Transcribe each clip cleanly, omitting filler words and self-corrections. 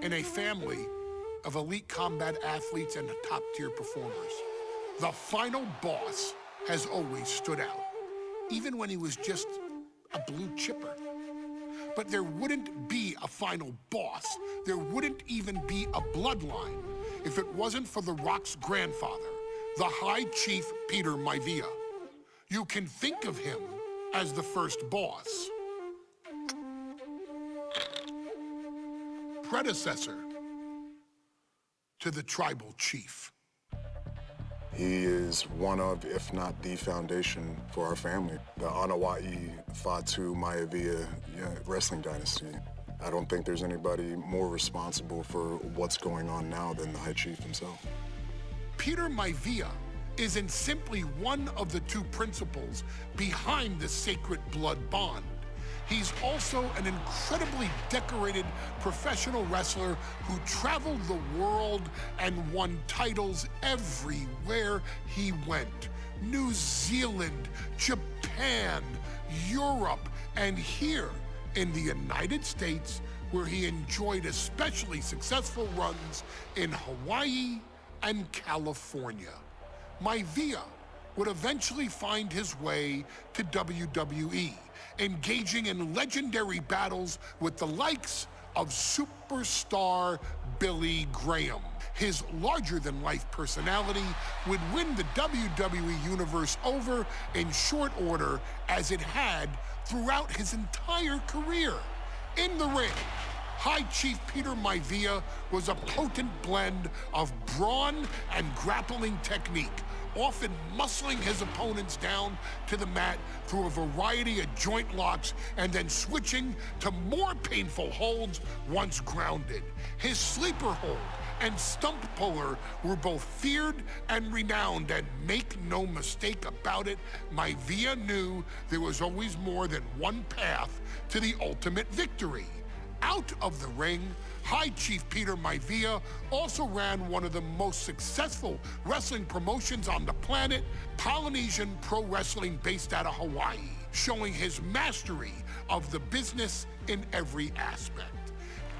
in a family of elite combat athletes and top-tier performers. The final boss has always stood out, even when he was just a blue chipper. But there wouldn't be a final boss. There wouldn't even be a bloodline if it wasn't for The Rock's grandfather, the High Chief Peter Maivia. You can think of him as the first boss. Predecessor to the tribal chief. He is one of, if not the foundation for our family. The Anawa'i Fatu Maivia wrestling dynasty. I don't think there's anybody more responsible for what's going on now than the High Chief himself. Peter Maivia isn't simply one of the two principals behind the sacred blood bond. He's also an incredibly decorated professional wrestler who traveled the world and won titles everywhere he went. New Zealand, Japan, Europe, and here in the United States, where he enjoyed especially successful runs in Hawaii and California. Maivia would eventually find his way to WWE, engaging in legendary battles with the likes of superstar Billy Graham. His larger-than-life personality would win the WWE Universe over in short order, as it had throughout his entire career. In the ring, High Chief Peter Maivia was a potent blend of brawn and grappling technique, often muscling his opponents down to the mat through a variety of joint locks and then switching to more painful holds once grounded. His sleeper hold and stump puller were both feared and renowned, and make no mistake about it, Maivia knew there was always more than one path to the ultimate victory. Out of the ring, High Chief Peter Maivia also ran one of the most successful wrestling promotions on the planet, Polynesian Pro Wrestling, based out of Hawaii, showing his mastery of the business in every aspect.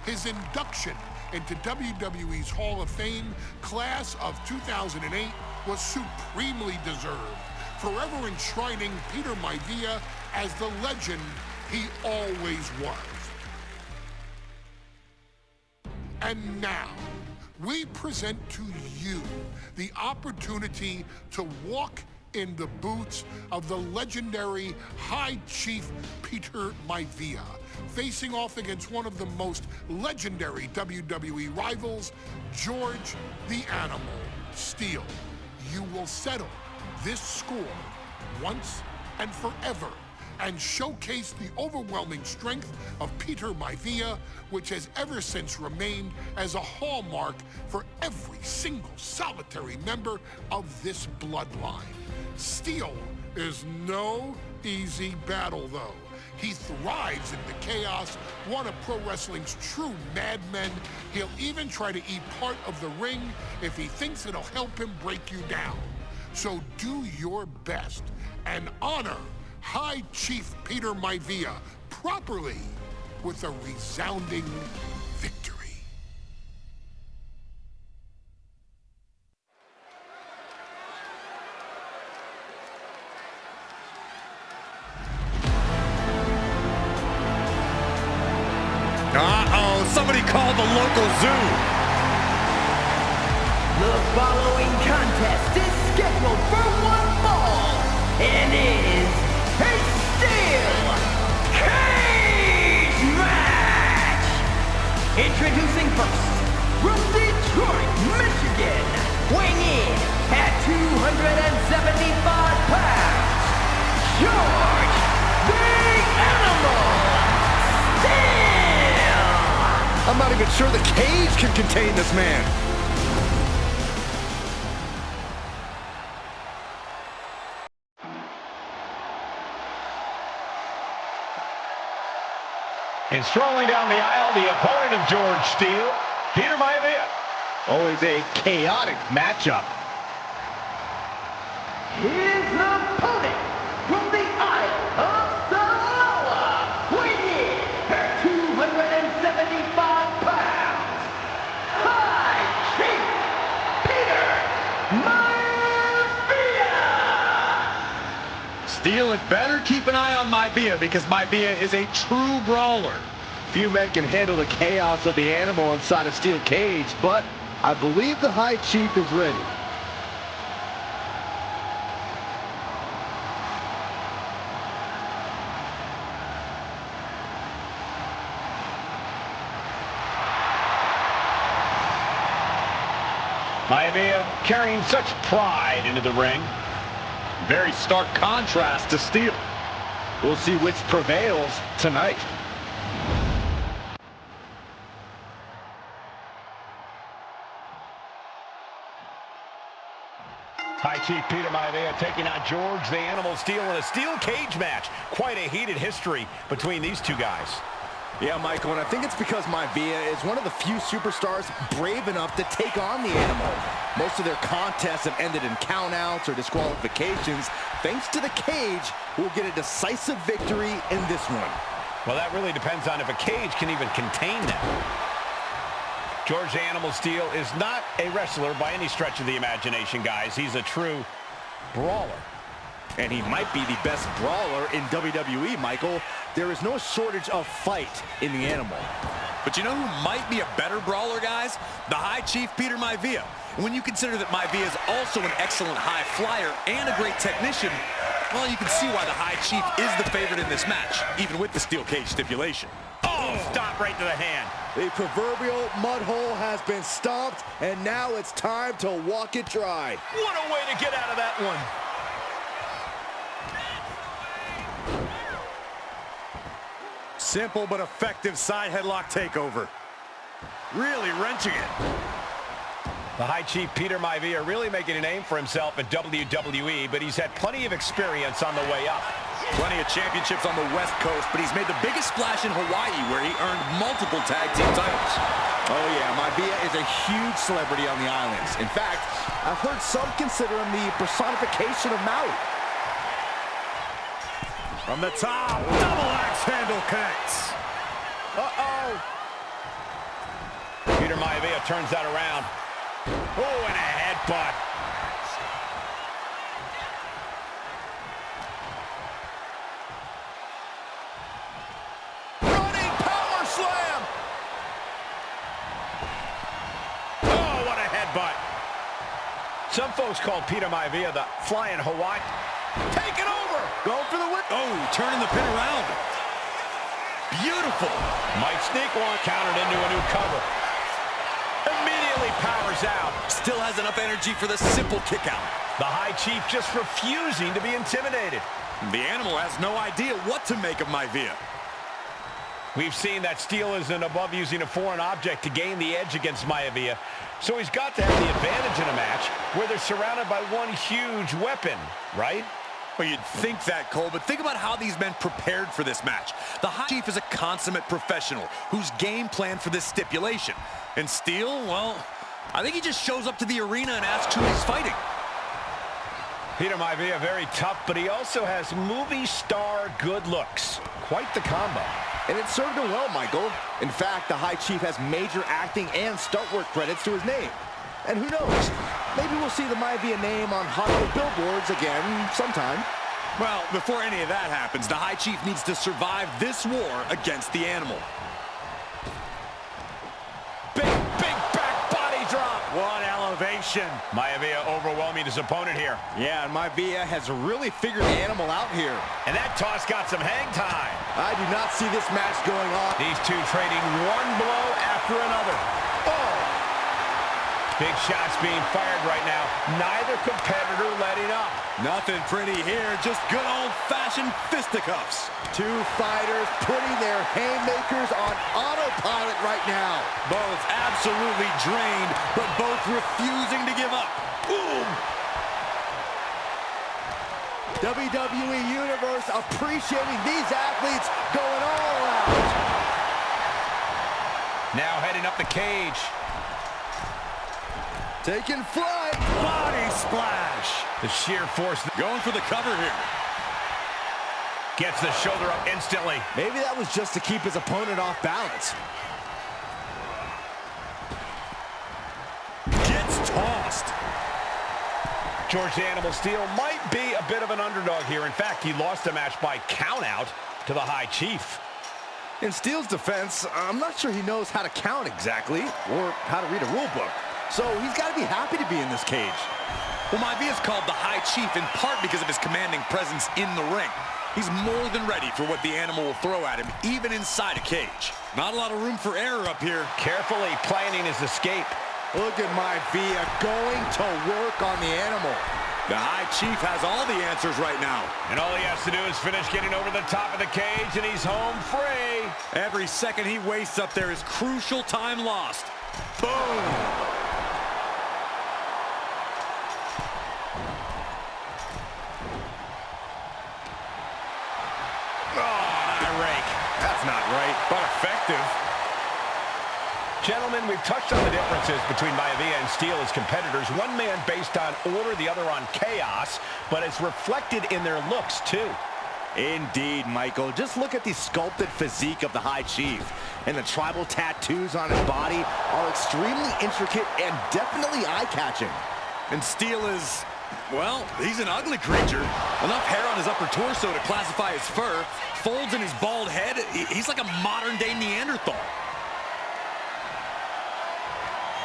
His induction into WWE's Hall of Fame class of 2008 was supremely deserved, forever enshrining Peter Maivia as the legend he always was. And now, we present to you the opportunity to walk in the boots of the legendary High Chief Peter Maivia, facing off against one of the most legendary WWE rivals, George the Animal Steele. You will settle this score once and forever, and showcase the overwhelming strength of Peter Maivia, which has ever since remained as a hallmark for every single solitary member of this bloodline. Steele is no easy battle, though. He thrives in the chaos, one of pro wrestling's true madmen. He'll even try to eat part of the ring if he thinks it'll help him break you down. So do your best and honor High Chief Peter Maivia properly with a resounding victory. Uh-oh, somebody call the local zoo. The following contest is scheduled for one fall and is a steel cage match! Introducing first, from Detroit, Michigan, weighing in at 275 pounds, George the Animal Steele! I'm not even sure the cage can contain this man. And strolling down the aisle, the opponent of George Steele, Peter Maivia. Always a chaotic matchup. His opponent from the Isle of Samoa, weighing in at 275 pounds, keep an eye on Maivia because Maivia is a true brawler. Few men can handle the chaos of the animal inside a steel cage, but I believe the High Chief is ready. Maivia carrying such pride into the ring. Very stark contrast to Steele. We'll see which prevails tonight. High Chief Peter Maivia taking on George the Animal Steele in a steel cage match. Quite a heated history between these two guys. Yeah, Michael, and I think it's because Maivia is one of the few superstars brave enough to take on the animal. Most of their contests have ended in countouts or disqualifications. Thanks to the cage, we'll get a decisive victory in this one. Well, that really depends on if a cage can even contain them. George the Animal Steele is not a wrestler by any stretch of the imagination, guys. He's a true brawler. And he might be the best brawler in WWE, Michael. There is no shortage of fight in the animal. But you know who might be a better brawler, guys? The High Chief Peter Maivia. When you consider that Maivia is also an excellent high flyer and a great technician, well, you can see why the High Chief is the favorite in this match, even with the steel cage stipulation. Oh, stop right to the hand. The proverbial mud hole has been stomped, and now it's time to walk it dry. What a way to get out of that one. Simple but effective side headlock takeover. Really wrenching it. The High Chief Peter Maivia really making a name for himself at WWE, but he's had plenty of experience on the way up. Plenty of championships on the West Coast, but he's made the biggest splash in Hawaii, where he earned multiple tag team titles. Oh yeah, Maivia is a huge celebrity on the islands. In fact, I've heard some consider him the personification of Maui. From the top, double axe handle connects. Uh-oh. Peter Maivia turns that around. Oh, and a headbutt. Running power slam. Oh, what a headbutt. Some folks call Peter Maivia the Flying Hawaii. Take it over. Going for the whip. Oh, turning the pin around. Beautiful. Might sneak one. Countered into a new cover. Immediately powers out. Still has enough energy for the simple kick out. The High Chief just refusing to be intimidated. The animal has no idea what to make of Maivia. We've seen that Steele isn't above using a foreign object to gain the edge against Maivia. So he's got to have the advantage in a match where they're surrounded by one huge weapon, right? Well, you'd think that, Cole, but think about how these men prepared for this match. The High Chief is a consummate professional who's game planned for this stipulation. And Steele, well, I think he just shows up to the arena and asks who he's fighting. Peter Maivia, very tough, but he also has movie star good looks. Quite the combo. And it served him well, Michael. In fact, the High Chief has major acting and stunt work credits to his name. And who knows, maybe we'll see the Maivia name on Hollywood billboards again sometime. Well, before any of that happens, the High Chief needs to survive this war against the animal. Big back body drop. What elevation. Maivia overwhelming his opponent here. Yeah, and Maivia has really figured the animal out here. And that toss got some hang time. I do not see this match going on. These two trading one blow after another. Oh! Big shots being fired right now. Neither competitor letting up. Nothing pretty here, just good old-fashioned fisticuffs. Two fighters putting their haymakers on autopilot right now. Both absolutely drained, but both refusing to give up. Boom! WWE Universe appreciating these athletes going all out. Now heading up the cage. Taking flight. Body splash. The sheer force. Going for the cover here. Gets the shoulder up instantly. Maybe that was just to keep his opponent off balance. Gets tossed. George the Animal Steele might be a bit of an underdog here. In fact, he lost the match by countout to the High Chief. In Steele's defense, I'm not sure he knows how to count exactly or how to read a rule book. So he's got to be happy to be in this cage. Well, Maivia's called the High Chief in part because of his commanding presence in the ring. He's more than ready for what the animal will throw at him, even inside a cage. Not a lot of room for error up here. Carefully planning his escape. Look at Maivia going to work on the animal. The High Chief has all the answers right now. And all he has to do is finish getting over the top of the cage, and he's home free. Every second he wastes up there is crucial time lost. Boom! Not right, but effective. Gentlemen, we've touched on the differences between Maivia and Steele as competitors. One man based on order, the other on chaos, but it's reflected in their looks, too. Indeed, Michael. Just look at the sculpted physique of the High Chief. And the tribal tattoos on his body are extremely intricate and definitely eye-catching. And Steele is, well, he's an ugly creature. Enough hair on his upper torso to classify as fur. Folds in his bald head. He's like a modern-day Neanderthal.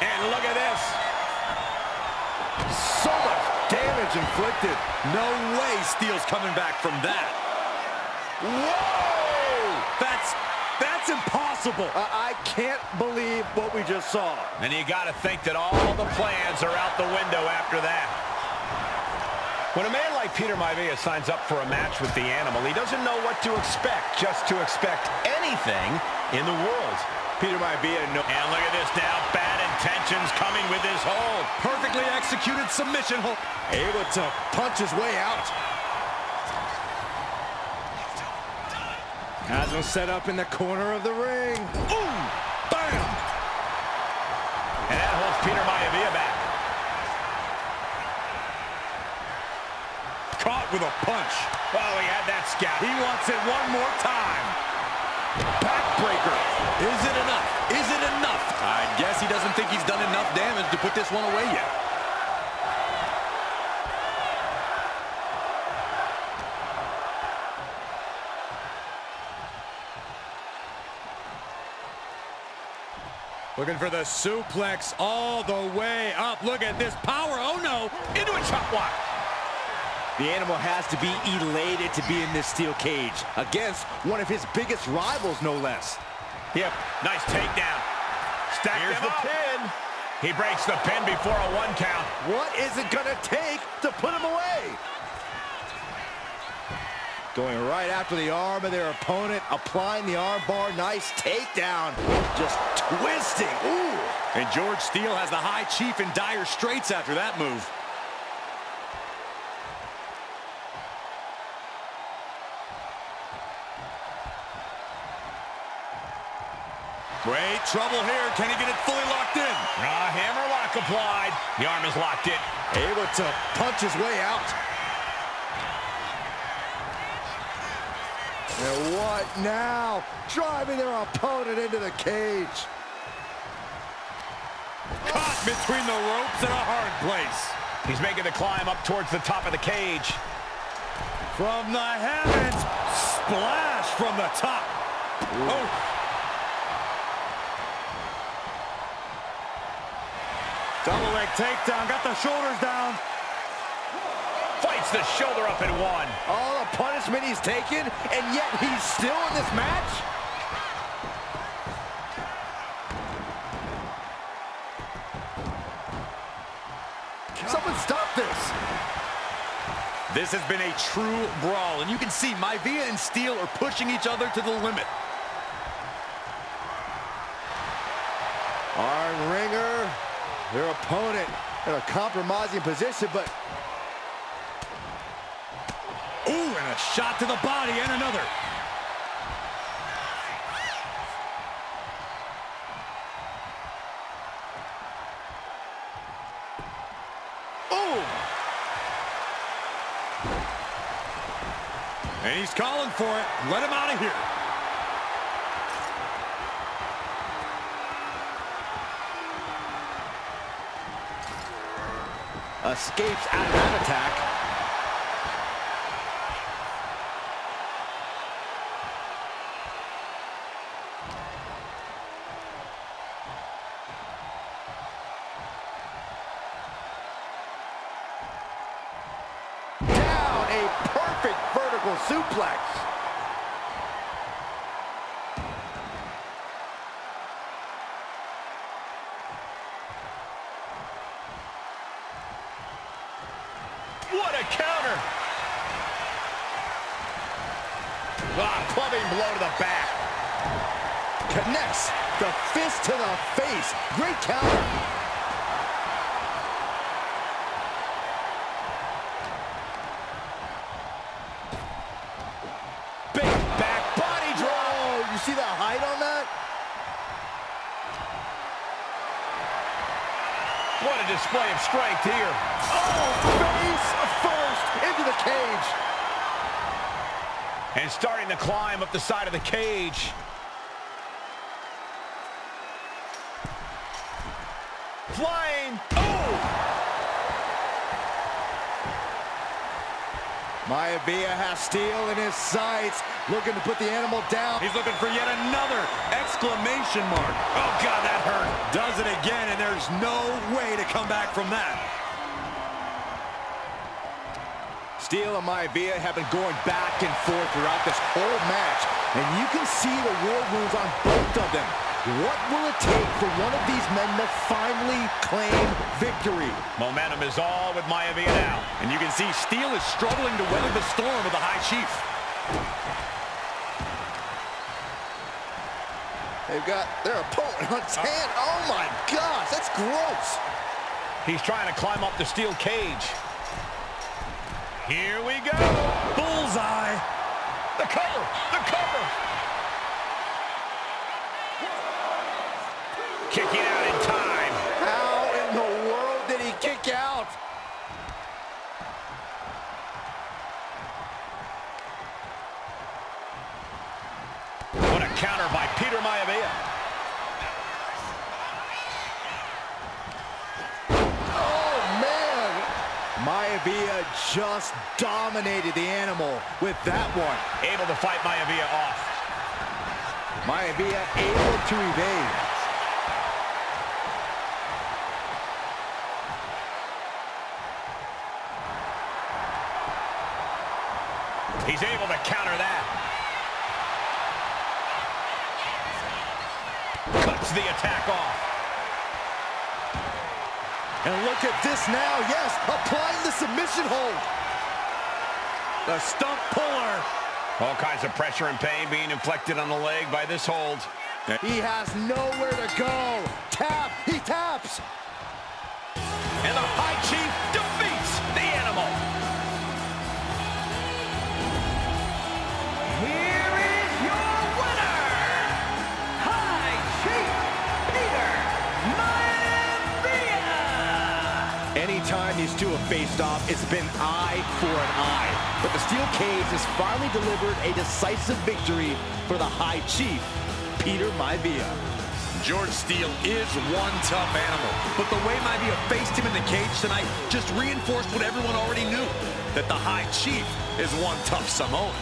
And look at this. So much damage inflicted. No way Steele's coming back from that. Whoa! That's impossible. I can't believe what we just saw. And you got to think that all the plans are out the window after that. When a man like Peter Maivia signs up for a match with the animal, he doesn't know what to expect, just to expect anything in the world. Peter Maivia, no. And look at this now, bad intentions coming with his hold. Perfectly executed submission hold. Able to punch his way out. Has him set up in the corner of the ring. Boom! Bam! And that holds Peter Maivia back. Caught with a punch. Oh, he had that scout. He wants it one more time. Backbreaker. Is it enough? Is it enough? I guess he doesn't think he's done enough damage to put this one away yet. Looking for the suplex all the way up. Look at this power. Oh, no. Into a chop block. The animal has to be elated to be in this steel cage against one of his biggest rivals, no less. Yep, nice takedown. Here's the pin. He breaks the pin before a 1 count. What is it gonna take to put him away? Going right after the arm of their opponent, applying the arm bar. Nice takedown. Just twisting. Ooh. And George Steele has the High Chief in dire straits after that move. Great trouble here. Can he get it fully locked in? Hammer lock applied. The arm is locked in. Able to punch his way out. And what now? Driving their opponent into the cage. Caught between the ropes in a hard place. He's making the climb up towards the top of the cage. From the heavens. Splash from the top. Ooh. Oh. Double leg takedown, got the shoulders down. Fights the shoulder up and 1. All the punishment he's taken, and yet he's still in this match? Someone stop this. This has been a true brawl, and you can see Maivia and Steele are pushing each other to the limit. Arm wringer. Their opponent in a compromising position, but... Ooh, and a shot to the body, and another. Ooh! And he's calling for it. Let him out of here. escapes out of that attack. Down, a perfect vertical suplex. What a counter! Clubbing blow to the back. Connects the fist to the face. Great counter. Big back body drop. Oh, you see the height on that? What a display of strength here. Oh, face first into the cage. And starting to climb up the side of the cage. Flying. Oh! Maivia has Steele in his sights, looking to put the animal down. He's looking for yet another exclamation mark. Oh, God, that hurt. Does it again, and there's no way to come back from that. Steele and Maivia have been going back and forth throughout this whole match, and you can see the war wounds on both of them. What will it take for one of these men to finally claim victory? Momentum is all with Maivia now. And you can see Steele is struggling to weather the storm of the High Chief. They've got their opponent on his hand. Oh my gosh, that's gross. He's trying to climb up the steel cage. Here we go. Bullseye. The cover. The cover. Kicking out in time. How in the world did he kick out? What a counter by Peter Maivia. Oh, man. Maivia just dominated the animal with that one. Able to fight Maivia off. Maivia able to evade. He's able to counter that. Cuts the attack off. And look at this now, yes, applying the submission hold. The stump puller. All kinds of pressure and pain being inflicted on the leg by this hold. He has nowhere to go. Tap, he taps. And the High Chief defeats the animal. Here is your winner, High Chief Peter Maivia! Anytime these two have faced off, it's been eye for an eye. But the steel cage has finally delivered a decisive victory for the High Chief, Peter Maivia. George Steele is one tough animal, but the way Maivia faced him in the cage tonight just reinforced what everyone already knew, that the High Chief is one tough Samoan.